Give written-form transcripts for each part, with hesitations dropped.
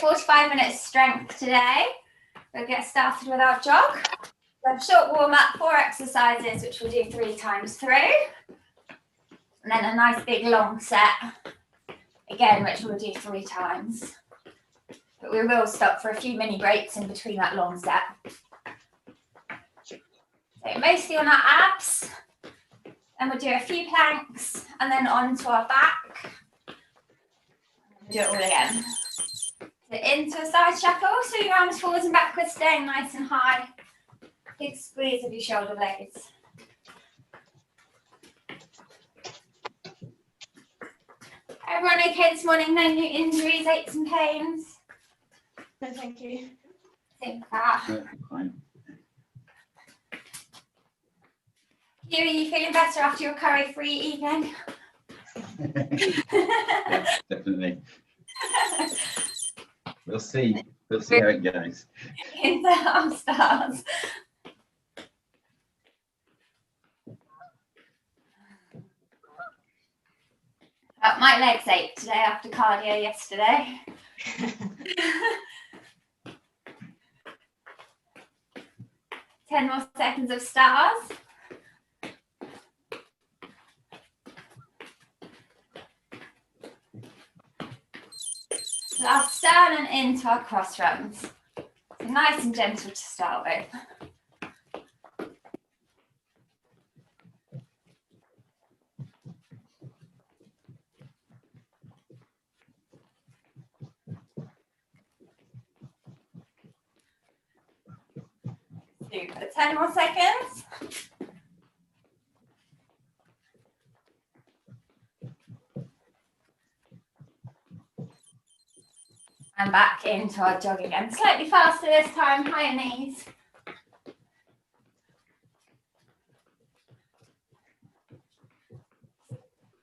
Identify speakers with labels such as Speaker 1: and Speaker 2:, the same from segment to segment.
Speaker 1: 45 minutes strength today. We'll get started with our jog. So a short warm up, 4 exercises, which we'll do 3 times through. And then a nice big long set, again, which we'll do 3 times. But we will stop for a few mini breaks in between that long set. So mostly on our abs. And we'll do a few planks and then onto our back. We'll do it all again. So into a side shuffle, so your arms forwards and backwards, staying nice and high. Big squeeze of your shoulder blades. Everyone okay this morning? No new injuries, aches and pains?
Speaker 2: No, thank you.
Speaker 1: Think that.
Speaker 3: Yeah, fine.
Speaker 1: Are you feeling better after your curry-free evening?
Speaker 3: Yeah, definitely. We'll see how it goes.
Speaker 1: In the arm stars. My legs ached today after cardio yesterday. 10 more seconds of stars. Last stern and into our cross runs. So nice and gentle to start with. Super, 10 more seconds. And back into our jog again. Slightly faster this time, higher knees.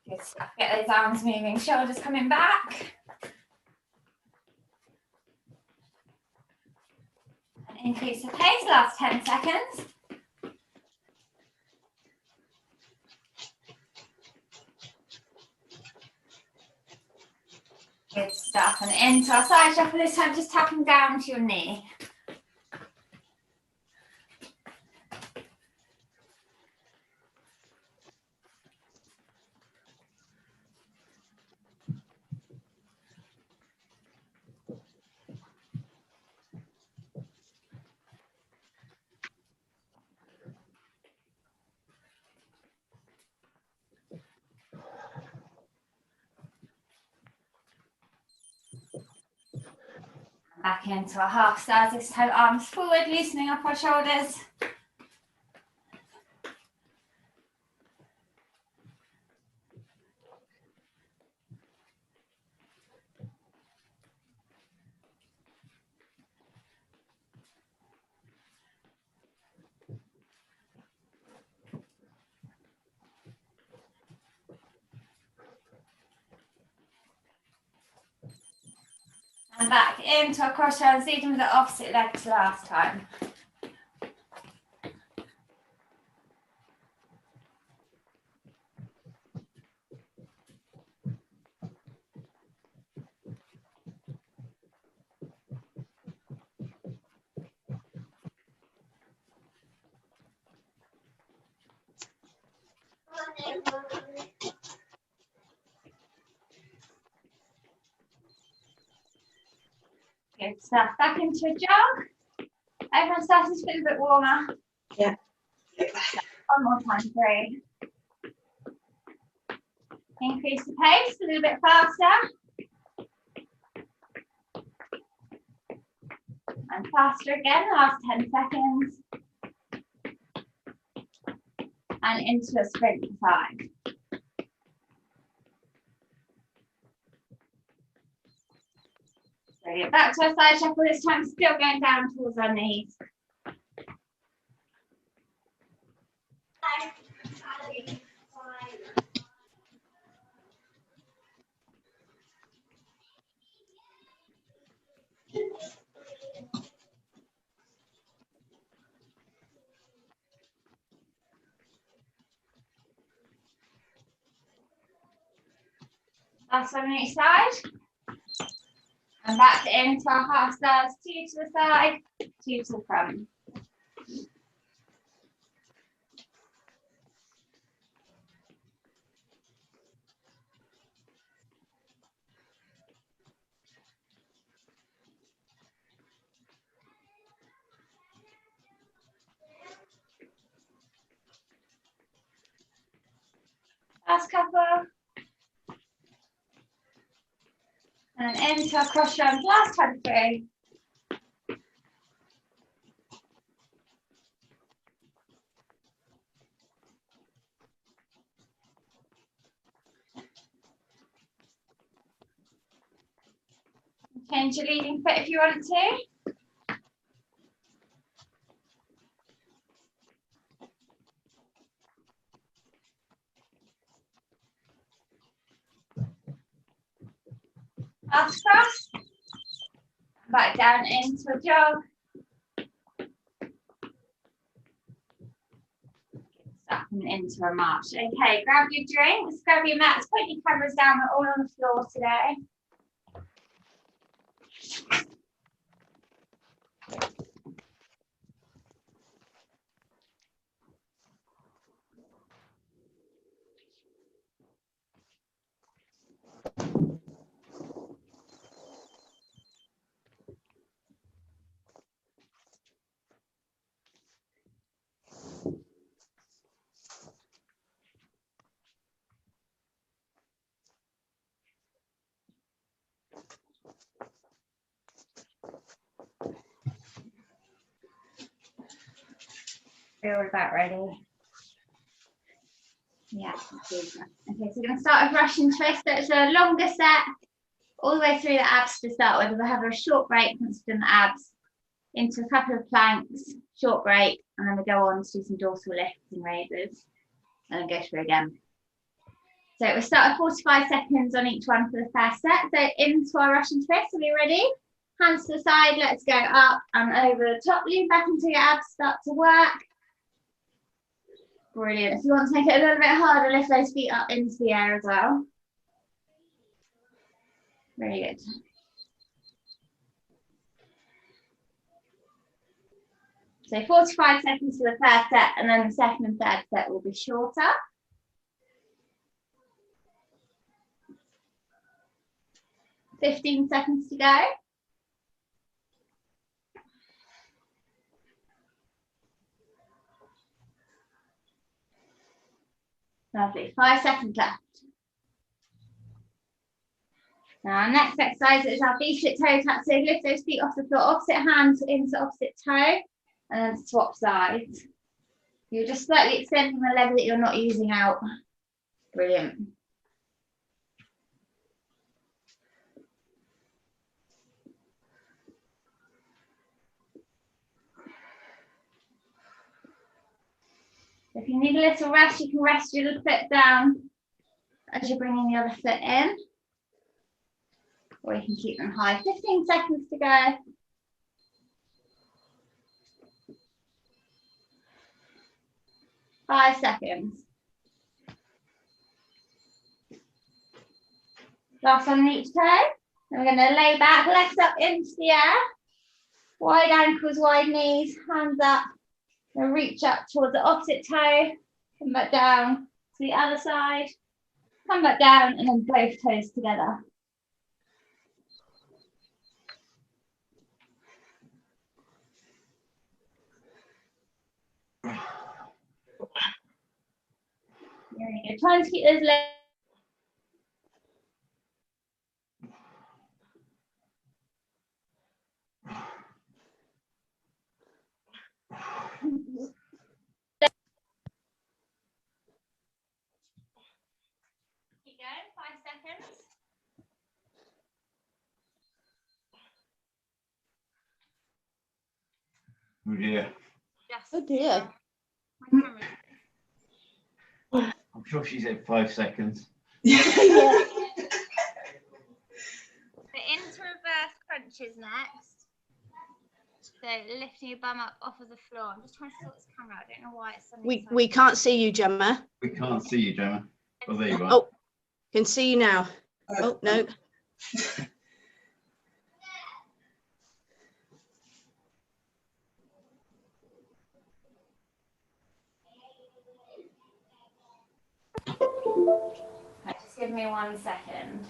Speaker 1: Good stuff, get those arms moving, shoulders coming back. And increase the pace, last 10 seconds. Good stuff, and into our side shuffle this time, just tapping down to your knee. Back into our half stars this time, arms forward, loosening up our shoulders. And back into our cross runs, leading with the opposite leg to last time. Good stuff. Back into a jog. Everyone starting to feel a bit warmer.
Speaker 2: Yeah.
Speaker 1: One more time, 3. Increase the pace a little bit faster. And faster again, last 10 seconds. And into a sprint for 5. So back to our side shuffle this time, still going down towards our knees. Last one on each side. And back into our half stars, 2 to the side, 2 to the front. Last couple. And then into our cross runs, last time through. Change your leading foot if you want to. Last cross. Back down into a jog. Up and into a march. Okay, grab your drinks, grab your mats, put your cameras down. We're all on the floor today. We're about ready. Yeah. Okay, so we're going to start with Russian twist. So it's a longer set, all the way through the abs to start with. We'll have a short break once we've done the abs, into a couple of planks, short break, and then we go on to do some dorsal lifts and raises, and then go through again. So we'll start with 45 seconds on each one for the first set. So into our Russian twist. Are we ready? Hands to the side. Let's go up and over the top. Lean back until your abs start to work. Brilliant. If you want to make it a little bit harder, lift those feet up into the air as well. Very good. So 45 seconds for the first set, and then the second and third set will be shorter. $15 seconds to go. Lovely. 5 seconds left. Now, our next exercise is our V-shaped toe tap. So lift those feet off the floor, opposite hand into opposite toe, and then swap sides. You're just slightly extending the leg that you're not using out. Brilliant. If you need a little rest, you can rest your little foot down as you're bringing the other foot in. Or you can keep them high. 15 seconds to go. Five seconds. Last one on each toe. Then we're going to lay back, legs up into the air. Wide ankles, wide knees, hands up. And reach up towards the opposite toe. Come back down to the other side. Come back down, and then both toes together. Very good. Try to keep those legs. Keep going. 5 seconds.
Speaker 3: Oh dear.
Speaker 1: Yes.
Speaker 2: Oh dear.
Speaker 3: I'm sure she said 5 seconds.
Speaker 2: Yeah.
Speaker 1: So into reverse crunches next. So lifting your bum up off of the floor. I'm just trying to sort this camera out. I don't know why it's suddenly.
Speaker 2: We can't see you, Gemma.
Speaker 3: We can't see you, Gemma. Oh, there you are.
Speaker 2: Oh, can see you now. Oh no.
Speaker 1: Right, just give me 1 second.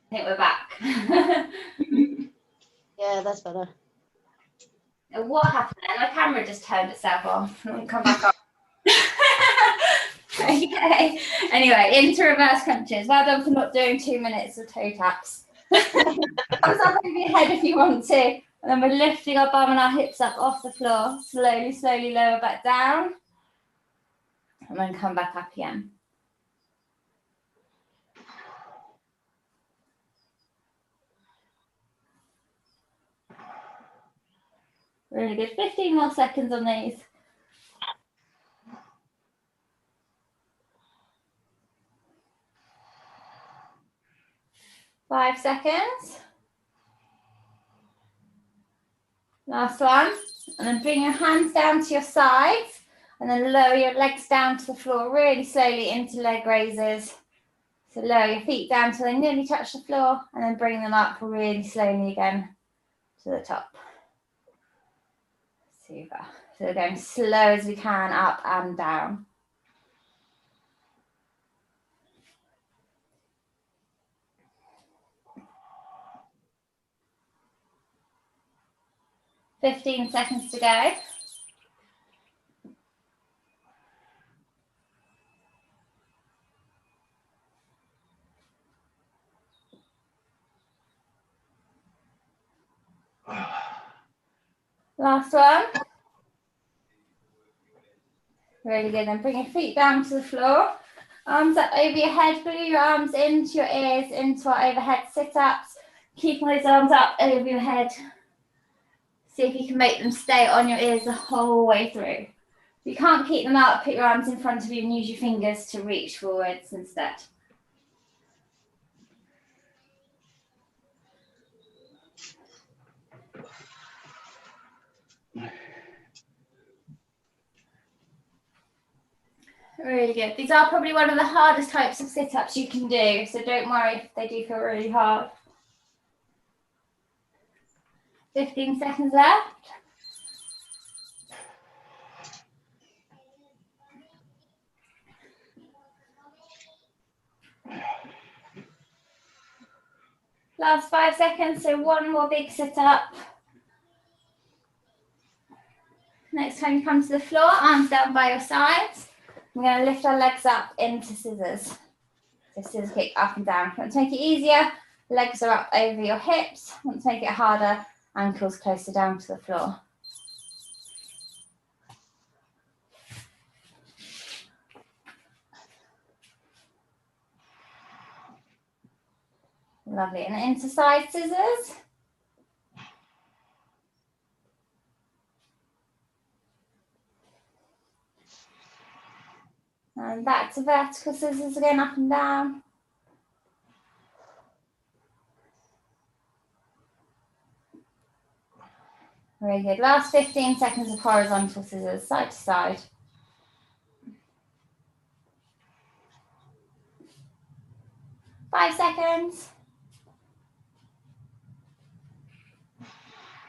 Speaker 1: I think we're back.
Speaker 2: Yeah, that's better.
Speaker 1: What happened then? My camera just turned itself off. It won't come back on. Okay. Anyway, into reverse crunches. Well done for not doing 2 minutes of toe taps. Arms up over your head if you want to. And then we're lifting our bum and our hips up off the floor. Slowly, slowly lower back down. And then come back up again. Really good. 15 more seconds on these. 5 seconds. Last one. And then bring your hands down to your sides and then lower your legs down to the floor really slowly into leg raises. So lower your feet down till they nearly touch the floor and then bring them up really slowly again to the top. Super. So we're going slow as we can, up and down. "15 seconds to go. Last one. Really good. Then bring your feet down to the floor. Arms up over your head. Glue your arms into your ears, into our overhead sit-ups. Keep those arms up over your head. See if you can make them stay on your ears the whole way through. If you can't keep them out, put your arms in front of you and use your fingers to reach forwards instead. Really good. These are probably one of the hardest types of sit-ups you can do, so don't worry if they do feel really hard. 15 seconds left. Last 5 seconds, so one more big sit-up. Next time you come to the floor, arms down by your sides. We're going to lift our legs up into scissors. So scissors kick up and down. If you want to make it easier, legs are up over your hips. If you want to make it harder, ankles closer down to the floor. Lovely. And into side scissors. And back to vertical scissors again, up and down. Very good. Last 15 seconds of horizontal scissors, side to side. Five seconds.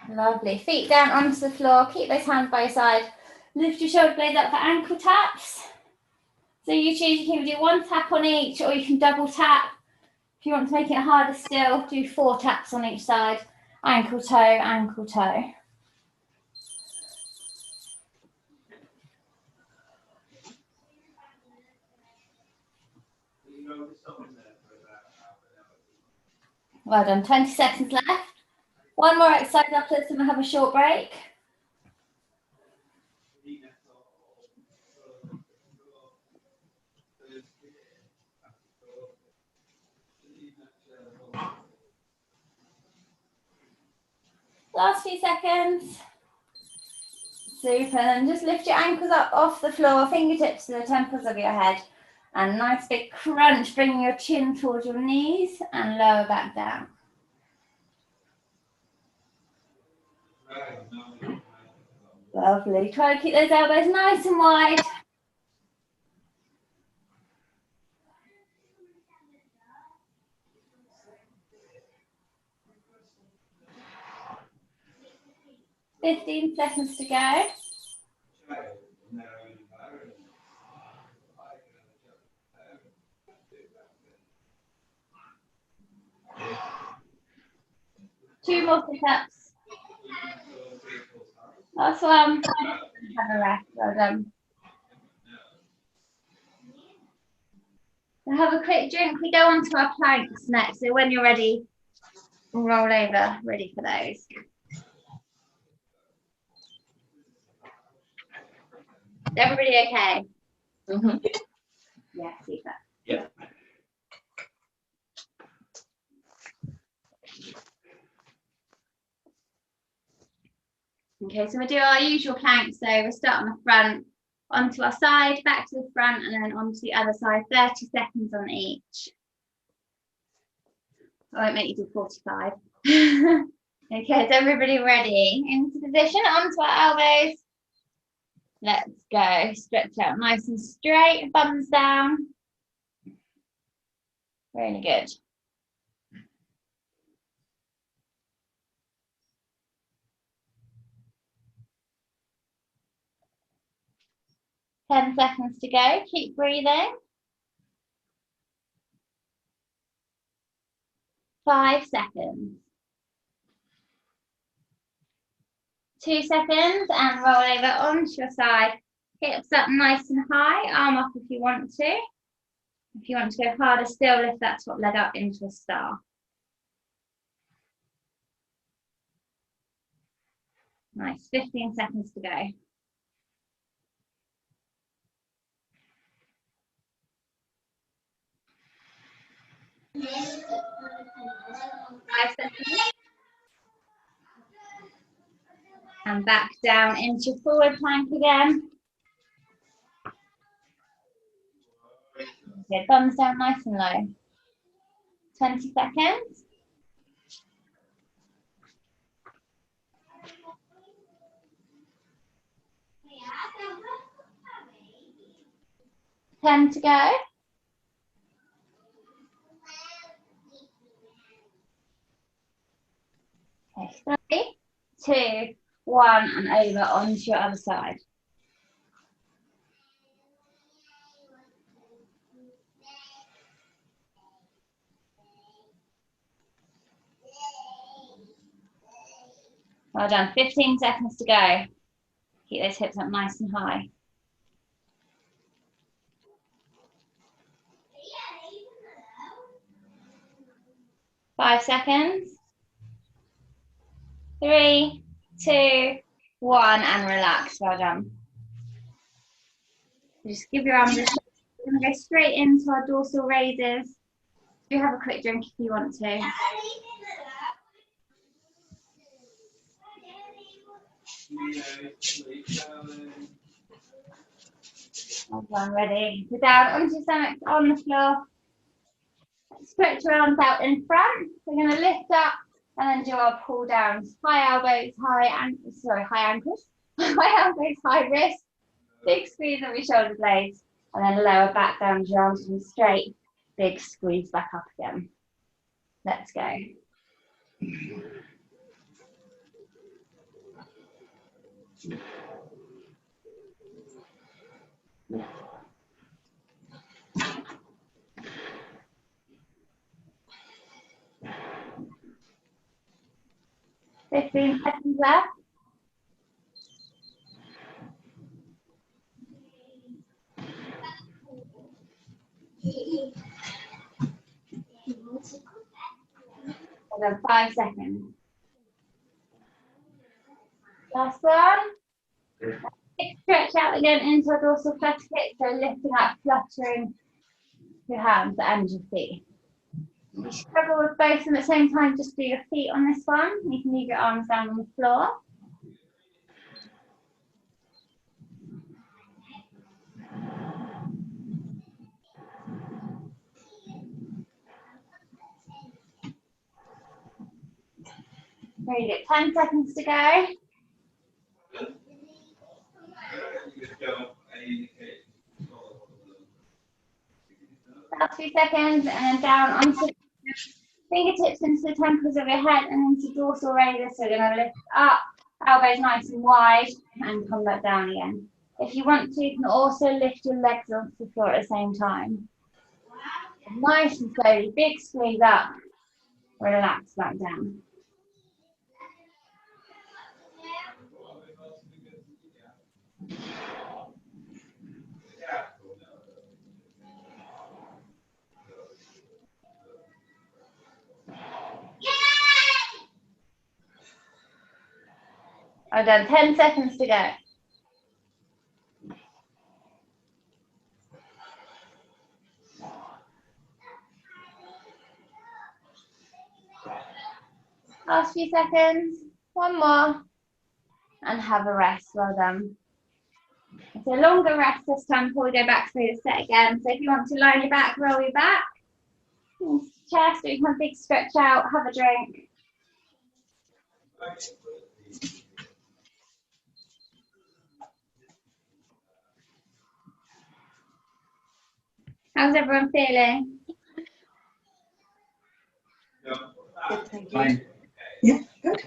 Speaker 1: Lovely. Feet down onto the floor. Keep those hands by your side. Lift your shoulder blades up for ankle taps. So you choose, you can do one tap on each or you can double tap. If you want to make it harder still, do 4 taps on each side. Ankle toe, ankle toe. Well done, 20 seconds left. One more exercise after this and we'll have a short break. Last few seconds. Super, and just lift your ankles up off the floor, fingertips to the temples of your head. And nice big crunch, bringing your chin towards your knees and lower back down. Lovely. Try to keep those elbows nice and wide. Fifteen seconds to go. Two more sit-ups. Last one. Have a rest. Well done. So have a quick drink. We go on to our planks next. So when you're ready, roll over, ready for those. Is everybody okay?
Speaker 2: Mm-hmm.
Speaker 1: Yeah, super.
Speaker 3: Yeah.
Speaker 1: Okay, so we do our usual planks. So we start on the front, onto our side, back to the front, and then onto the other side, 30 seconds on each. I won't make you do 45. Okay, is everybody ready? Into position, onto our elbows. Let's go. Stretch out nice and straight, thumbs down. Really good. Ten seconds to go. Keep breathing. 5 seconds. 2 seconds and roll over onto your side. Hips up nice and high, arm up if you want to. If you want to go harder still, lift that top leg up into a star. Nice, 15 seconds to go. 5 seconds. And back down into forward plank again. Okay, thumbs down nice and low. 20 seconds. 10 to go. Okay, 3, 2, 1, and over onto your other side. Well done, 15 seconds to go. Keep those hips up nice and high. 5 seconds. 3, 2, 1, and relax. Well done. Just give your arms a shake. We're going to go straight into our dorsal raises. Do have a quick drink if you want to. Well done, ready. So down onto your stomach on the floor. Stretch your arms out in front. We're going to lift up and then do our pull downs. High elbows, high ankles. High elbows, high wrists. Big squeeze of your shoulder blades. And then lower back down, your arms in straight. Big squeeze back up again. Let's go. Fifteen seconds left. And then 5 seconds. Last one. Stretch out again into a dorsal flexion, so lifting up, fluttering your hands and your feet. If you struggle with both of them at the same time, just do your feet on this one. You can leave your arms down on the floor. Ready, get 10 seconds to go. About 2 seconds, and then down onto fingertips into the temples of your head and into dorsal radius. So we're going to lift up, elbows nice and wide, and come back down again. If you want to, you can also lift your legs onto the floor at the same time. Nice and slowly, big squeeze up, relax back down. I've done 10 seconds to go. Last few seconds, one more, and have a rest. Well done. It's a longer rest this time before we go back through the set again. So if you want to lie on your back, roll your back, chest, or you can have a big stretch out, have a drink. How's everyone feeling?
Speaker 2: Good, thank you.
Speaker 3: Fine.
Speaker 2: Yeah, good.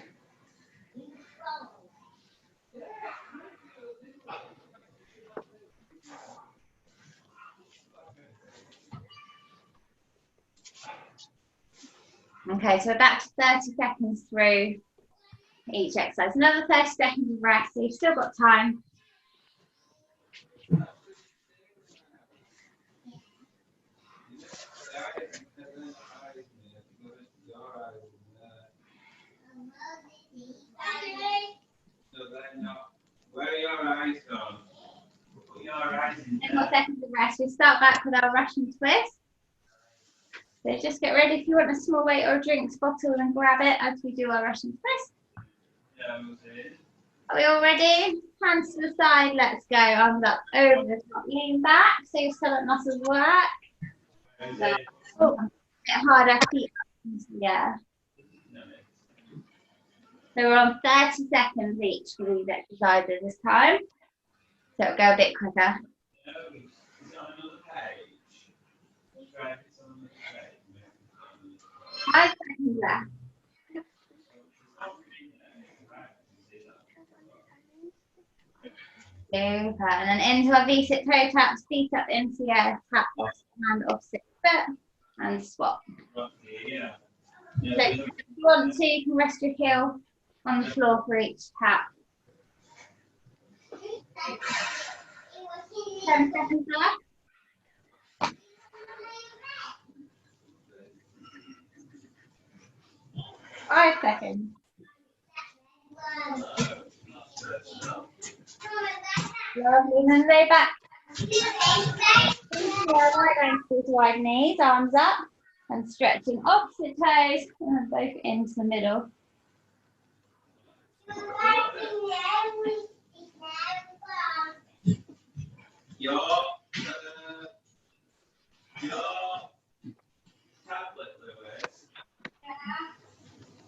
Speaker 1: Okay, so we're back to 30 seconds through each exercise. Another 30 seconds of rest, so you've still got time.
Speaker 4: Where are your eyes gone? Put your eyes in
Speaker 1: 10 more seconds of rest. We start back with our Russian twist. So just get ready if you want a small weight or a drinks bottle and grab it as we do our Russian twist. Are we all ready? Hands to the side, let's go. Arms up over the top, lean back so your stomach muscles work. Oh, a bit harder, feet up into the air. So we're on 30 seconds each for these exercises this time. So it'll go a bit quicker. 5 seconds left. Super. And then into our V-sit toe taps, feet up into the air, tap off hand off 6 foot, and swap. So if you want to, you can rest your heel on the floor for each tap. 10 seconds left. 5 seconds. Lovely. And then lay back. Right ankles to wide knees, arms up, and stretching opposite toes, and then both into the middle.
Speaker 4: Your tablet, Lewis.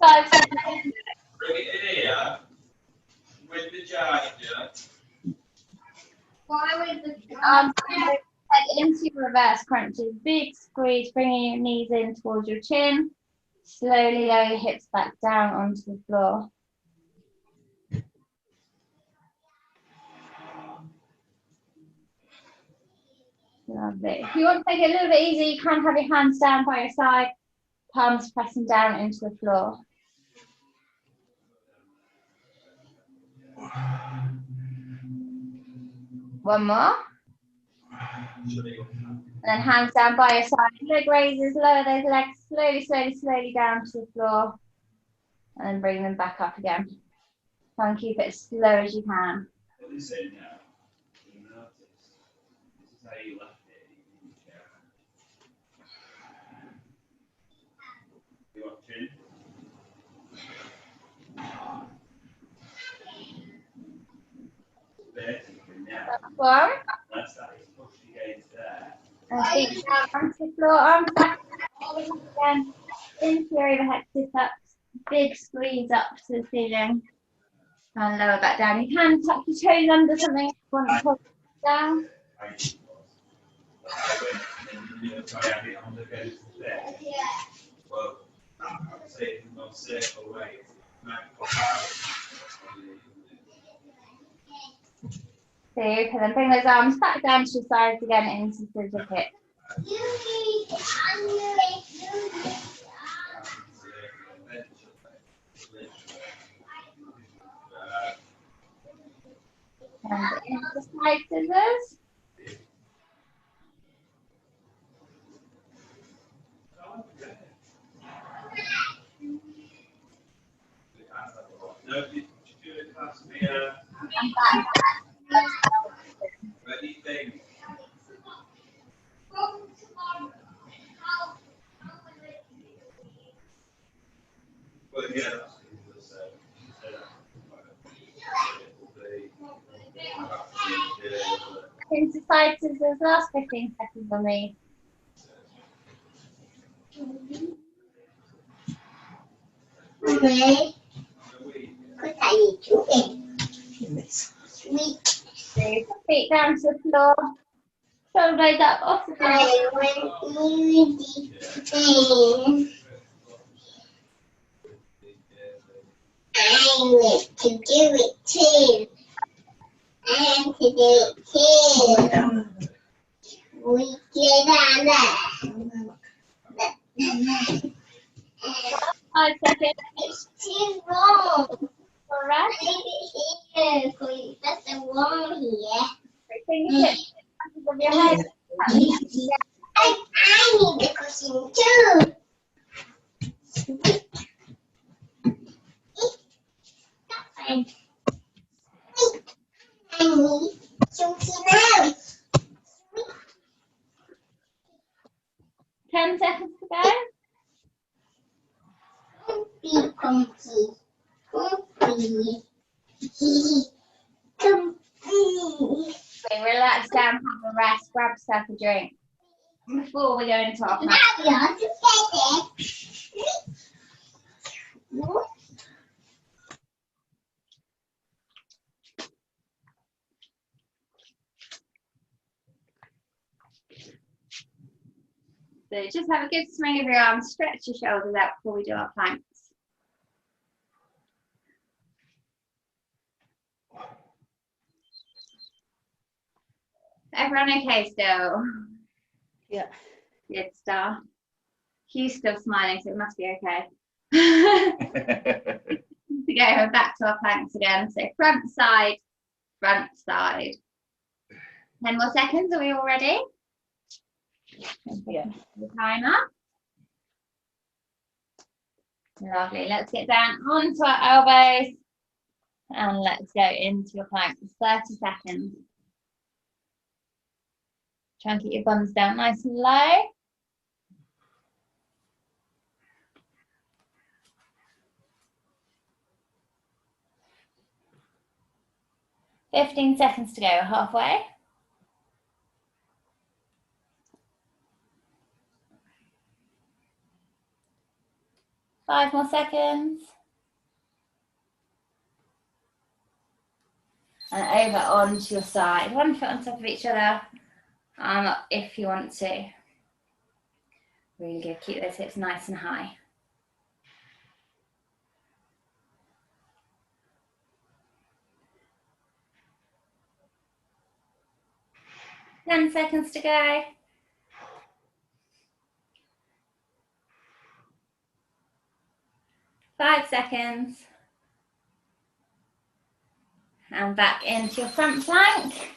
Speaker 1: 5 seconds.
Speaker 4: Bring it in here with the charger.
Speaker 1: Why with the arms head into reverse crunches? Big squeeze, bringing your knees in towards your chin. Slowly lower your hips back down onto the floor. Lovely. If you want to take it a little bit easier, you can have your hands down by your side, palms pressing down into the floor. One more. And then hands down by your side, leg raises, lower those legs slowly, slowly, slowly down to the floor. And then bring them back up again. Try and keep it as slow as you can.
Speaker 4: What is it now? You notice. This is how you left it. You watching? Basically now.
Speaker 1: One.
Speaker 4: That's how it's pushed against there.
Speaker 1: And feet down onto the floor, arms back again. Into your overhead sit-ups. Big squeeze up to the ceiling. And lower back down. You can tuck your toes under something if you want to pull it down.
Speaker 4: Well, I'd say it's not safe away.
Speaker 1: So you can then bring those arms back down to your sides again into scissor kick. And into side scissors.
Speaker 4: No, did you pass me a
Speaker 1: And back.
Speaker 4: ready thing? Well, yeah, that's
Speaker 1: Into side scissors. Last 15 seconds on these.
Speaker 2: Okay. What are you doing? Sweet.
Speaker 1: So your feet down to the floor. Shoulders up off the floor.
Speaker 2: I want you to I need to do it too. I have to do it too. We get on that.
Speaker 1: 5 seconds.
Speaker 2: It's too long.
Speaker 1: Alright.
Speaker 2: I need it here. Please. That's the wall here.
Speaker 1: Fingertips of your head.
Speaker 2: I need the cushion too. Sweet. Fine. Sweet. I need something else.
Speaker 1: 10 seconds to go.
Speaker 2: Comfy, comfy, comfy. Comfy.
Speaker 1: So relax down, have a rest, grab yourself a drink before we go into our
Speaker 2: Now
Speaker 1: plan.
Speaker 2: we are together.
Speaker 1: So just have a good swing of your arms, stretch your shoulders out before we do our planks. Everyone okay still?
Speaker 2: Yeah.
Speaker 1: Good stuff. Hugh's still smiling, so it must be okay. To go back to our planks again. So front side, front side. 10 more seconds, are we all ready?
Speaker 2: Yeah.
Speaker 1: The timer. Lovely. Let's get down onto our elbows and let's go into your planks. 30 seconds. Try and keep your bums down nice and low. Fifteen seconds to go, halfway. Five more seconds. And over onto your side. One foot on top of each other. Arm up if you want to. Really good. Keep those hips nice and high. Ten seconds to go. Five seconds. And back into your front plank.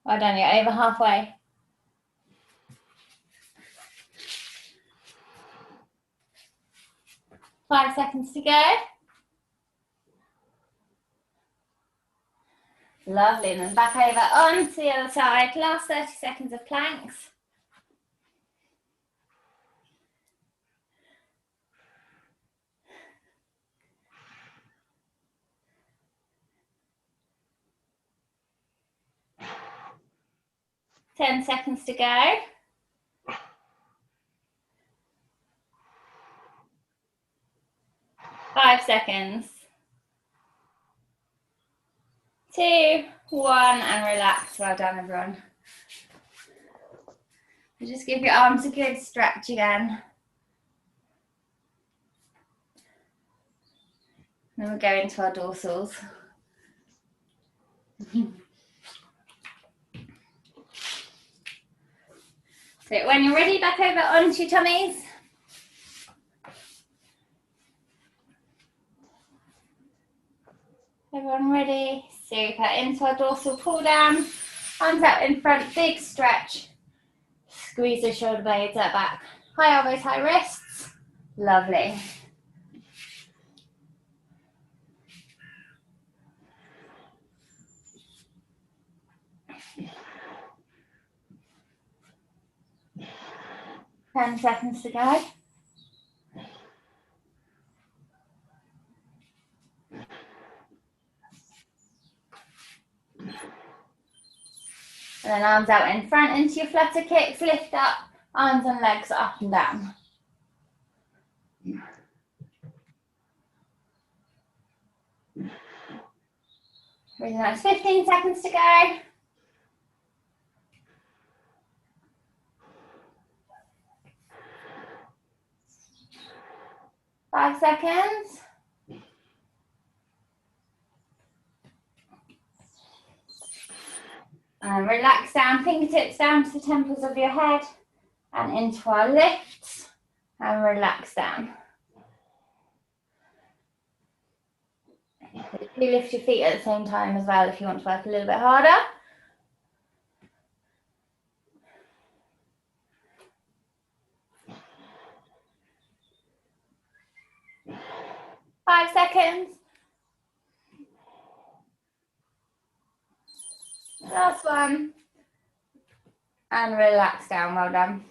Speaker 1: Well done, you're over halfway. Five seconds to go. Lovely, and then back over onto the other side. Last 30 seconds of planks. 10 seconds to go. 5 seconds. 2, 1, and relax. Well done, everyone. Just give your arms a good stretch again. Then we'll go into our dorsals. So when you're ready, back over onto your tummies. Everyone ready? Super. Into our dorsal pull down. Arms out in front, big stretch. Squeeze the shoulder blades out back. High elbows, high wrists. Lovely. Ten seconds to go. And then arms out in front into your flutter kicks, lift up, arms and legs up and down. Really nice, 15 seconds to go. Five seconds. And relax down, fingertips down to the temples of your head and into our lifts and relax down. You lift your feet at the same time as well if you want to work a little bit harder. Five seconds. Last one. And relax down, well done.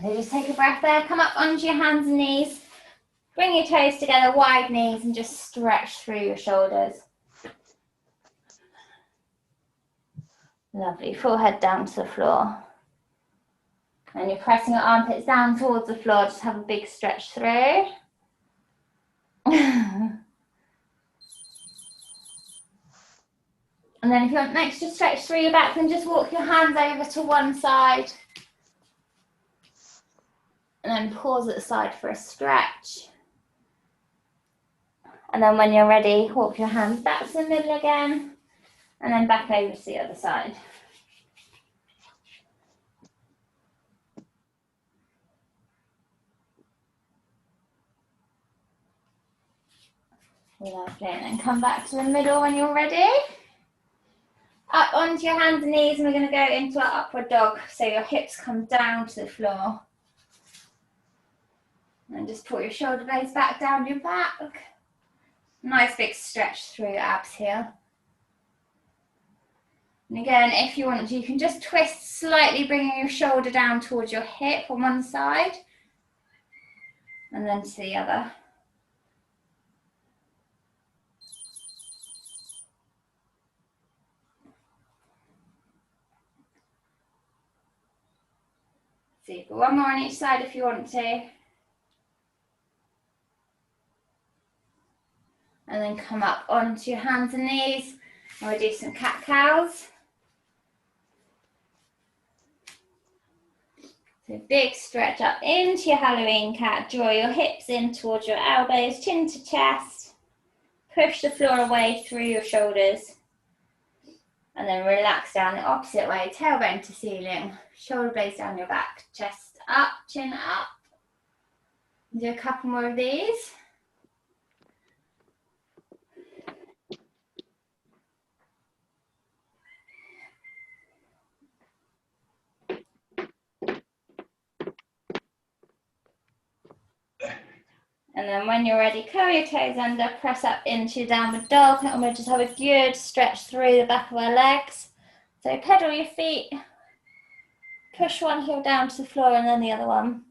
Speaker 1: So just take a breath there, come up onto your hands and knees. Bring your toes together, wide knees, and just stretch through your shoulders. Lovely, forehead down to the floor. And you're pressing your armpits down towards the floor, just have a big stretch through. And then if you want an extra stretch through your back, then just walk your hands over to one side. And then pause at the side for a stretch. And then when you're ready, walk your hands back to the middle again. And then back over to the other side. Lovely, and then come back to the middle when you're ready. Up onto your hands and knees, and we're going to go into our upward dog. So your hips come down to the floor. And just pull your shoulder blades back down your back. Nice big stretch through your abs here. And again, if you want to, you can just twist slightly, bringing your shoulder down towards your hip on one side. And then to the other. Super. One more on each side if you want to. And then come up onto your hands and knees. And we'll do some cat-cows. So big stretch up into your Halloween cat. Draw your hips in towards your elbows, chin to chest. Push the floor away through your shoulders. And then relax down the opposite way, tailbone to ceiling. Shoulder blades down your back, chest up, chin up. Do a couple more of these. And then when you're ready, curl your toes under, press up into downward dog, and we'll just have a good stretch through the back of our legs. So pedal your feet, push one heel down to the floor and then the other one.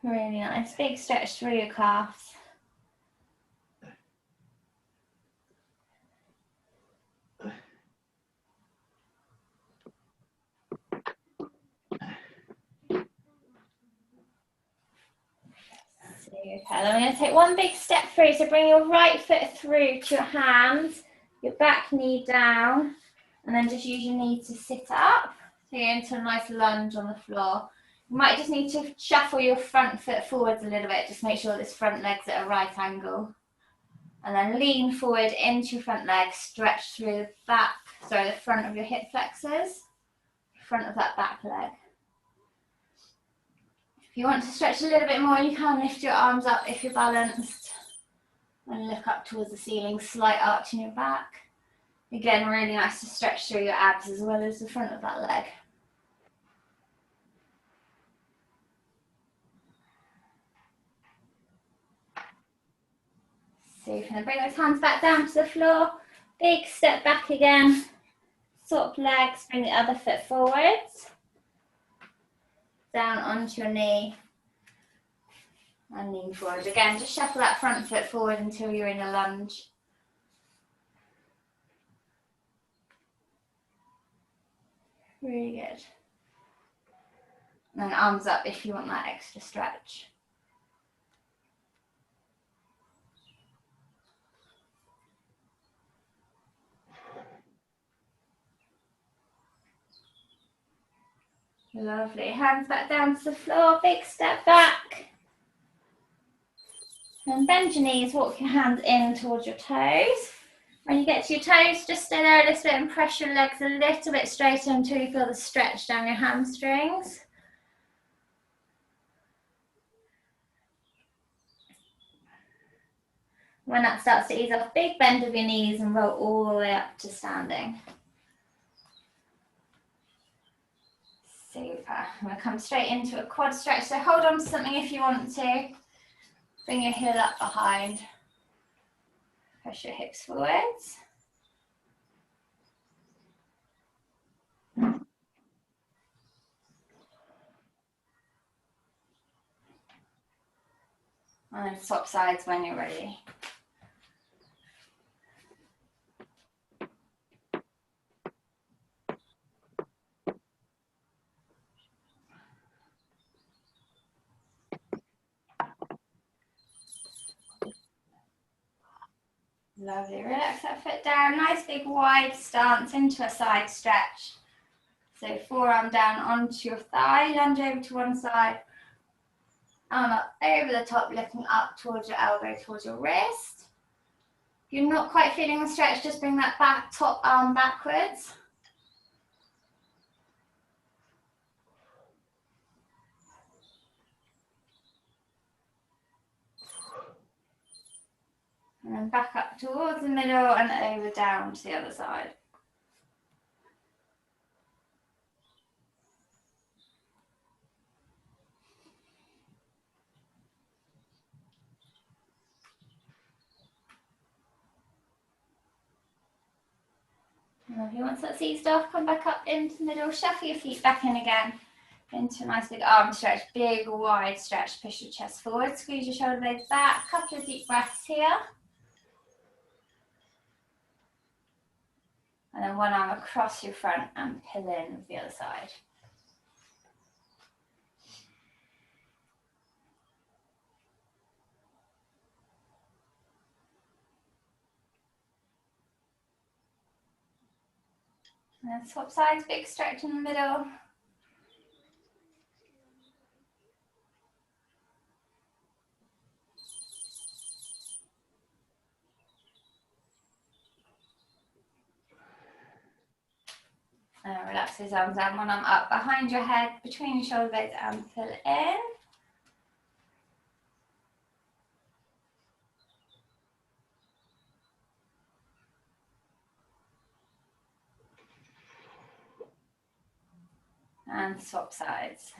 Speaker 1: Really nice, big stretch through your calves. Okay, then I'm going to take one big step through. So bring your right foot through to your hands, your back knee down, and then just use your knee to sit up. So you're into a nice lunge on the floor. You might just need to shuffle your front foot forwards a little bit. Just make sure this front leg's at a right angle. And then lean forward into your front leg, stretch through the front of your hip flexors, front of that back leg. If you want to stretch a little bit more, you can lift your arms up if you're balanced and look up towards the ceiling, slight arch in your back. Again, really nice to stretch through your abs as well as the front of that leg. So you're going to bring those hands back down to the floor, big step back again, swap legs, bring the other foot forwards, down onto your knee and lean forward. Again, just shuffle that front foot forward until you're in a lunge. Really good. And then arms up if you want that extra stretch. Lovely. Hands back down to the floor, big step back. And bend your knees, walk your hands in towards your toes. When you get to your toes, just stay there a little bit and press your legs a little bit straighter until you feel the stretch down your hamstrings. When that starts to ease off, big bend of your knees and roll all the way up to standing. Super. I'm going to come straight into a quad stretch. So hold on to something if you want to. Bring your heel up behind. Push your hips forwards. And then swap sides when you're ready. Lovely. Relax that foot down. Nice big wide stance into a side stretch. So forearm down onto your thigh, lunge over to one side. Arm up over the top, lifting up towards your elbow, towards your wrist. If you're not quite feeling the stretch, just bring that back top arm backwards. And then back up towards the middle and over down to the other side. And if you want that eased off, come back up into the middle, shuffle your feet back in again. Into a nice big arm stretch, big wide stretch, push your chest forward, squeeze your shoulder blades back, couple of deep breaths here. And then one arm across your front and pull in with the other side. And then swap sides, big stretch in the middle. And relax those arms down, one arm up behind your head, between your shoulder blades and pull in. And swap sides.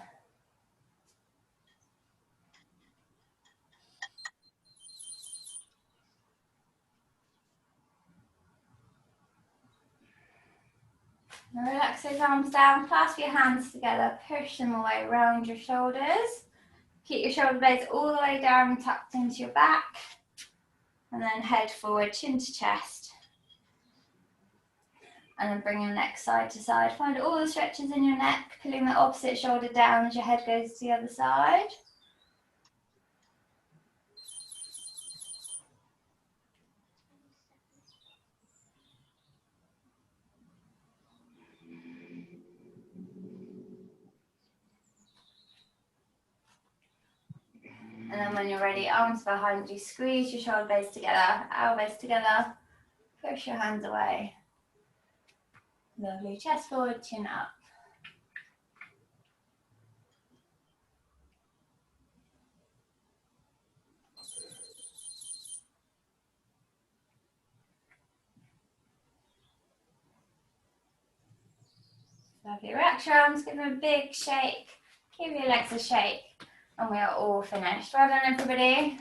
Speaker 1: Now relax those arms down, clasp your hands together, push them away around your shoulders. Keep your shoulder blades all the way down, tucked into your back. And then head forward, chin to chest. And then bring your neck side to side. Find all the stretches in your neck, pulling the opposite shoulder down as your head goes to the other side. when you're ready, arms behind you, squeeze your shoulder blades together, elbows together, push your hands away. Lovely, chest forward, chin up. Lovely, relax your arms, give them a big shake, give your legs a shake, and we are all finished. Well done everybody.